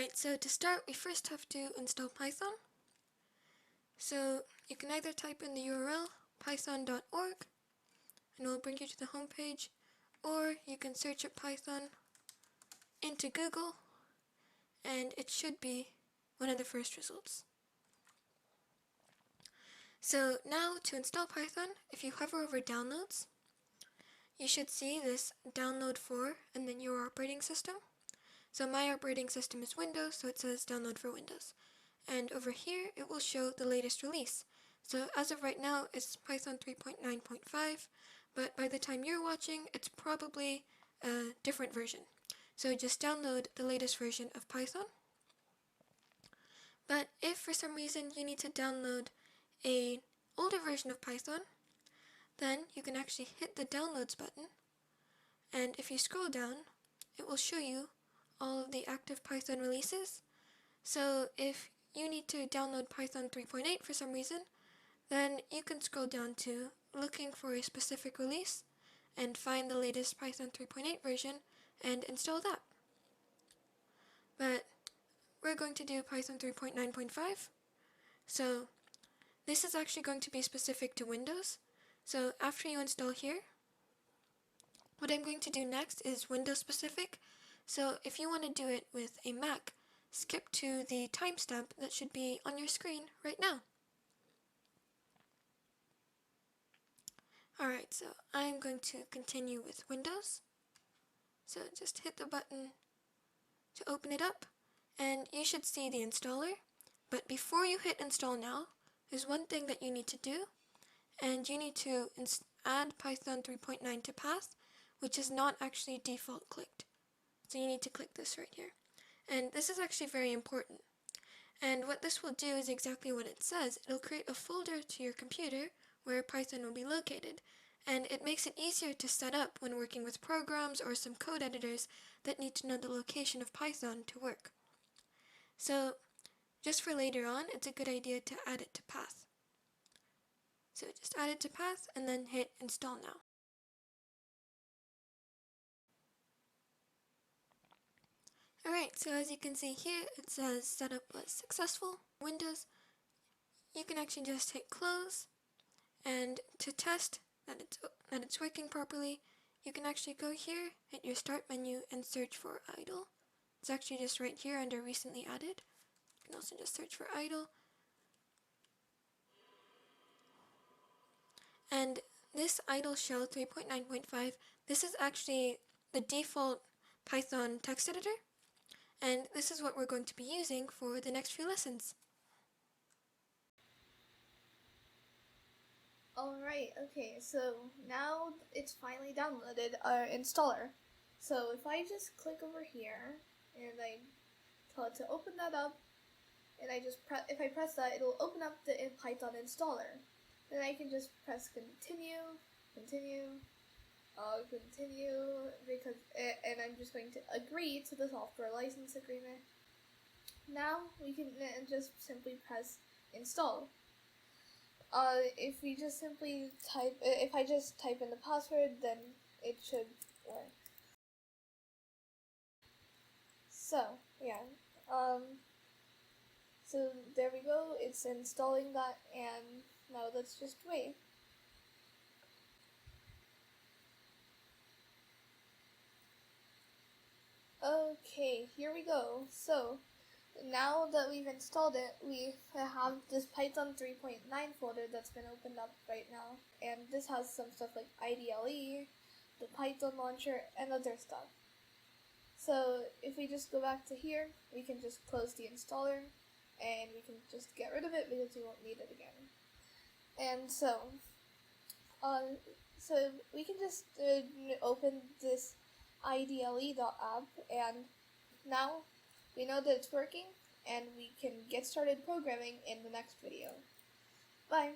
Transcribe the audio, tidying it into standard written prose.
Alright, so to start, we first have to install Python. So you can either type in the URL python.org and it will bring you to the home page, or you can search up Python into Google and it should be one of the first results. So now to install Python, if you hover over downloads, you should see this download for and then your operating system. So my operating system is Windows, so it says download for Windows. And over here, it will show the latest release. So as of right now, it's Python 3.9.5, but by the time you're watching, it's probably a different version. So just download the latest version of Python. But if for some reason you need to download an older version of Python, then you can actually hit the downloads button, and if you scroll down, it will show you all of the active Python releases. So if you need to download Python 3.8 for some reason, then you can scroll down to looking for a specific release and find the latest Python 3.8 version and install that. But we're going to do Python 3.9.5. So this is actually going to be specific to Windows. So after you install here, what I'm going to do next is Windows specific. So if you want to do it with a Mac, skip to the timestamp that should be on your screen right now. Alright, so I'm going to continue with Windows. So just hit the button to open it up, and you should see the installer. But before you hit install now, there's one thing that you need to do, and you need to add Python 3.9 to path, which is not actually default clicked. So you need to click this right here. And this is actually very important. And what this will do is exactly what it says. It'll create a folder to your computer where Python will be located. And it makes it easier to set up when working with programs or some code editors that need to know the location of Python to work. So just for later on, it's a good idea to add it to path. So just add it to path and then hit install now. Alright, so as you can see here, it says setup was successful. Windows, you can actually just hit close, and to test that it's working properly, you can actually go here, hit your start menu, and search for idle. It's actually just right here under recently added. You can also just search for idle. And this idle shell 3.9.5, this is actually the default Python text editor. And this is what we're going to be using for the next few lessons. Alright, okay, so now it's finally downloaded our installer. So if I just click over here and I tell it to open that up, and I just if I press that, it'll open up the Python installer. Then I can just press continue, because and I'm just going to agree to the software license agreement. Now we can just simply press install. If we just simply if I just type in the password, then it should work. So yeah, so there we go. It's installing that, and now let's just wait. Okay, here we go. So now that we've installed it, we have this Python 3.9 folder that's been opened up right now, and this has some stuff like IDLE, the Python launcher, and other stuff. So if we just go back to here, we can just close the installer, and we can just get rid of it because we won't need it again. And so we can just open this IDLE.app, and now we know that it's working, and we can get started programming in the next video. Bye!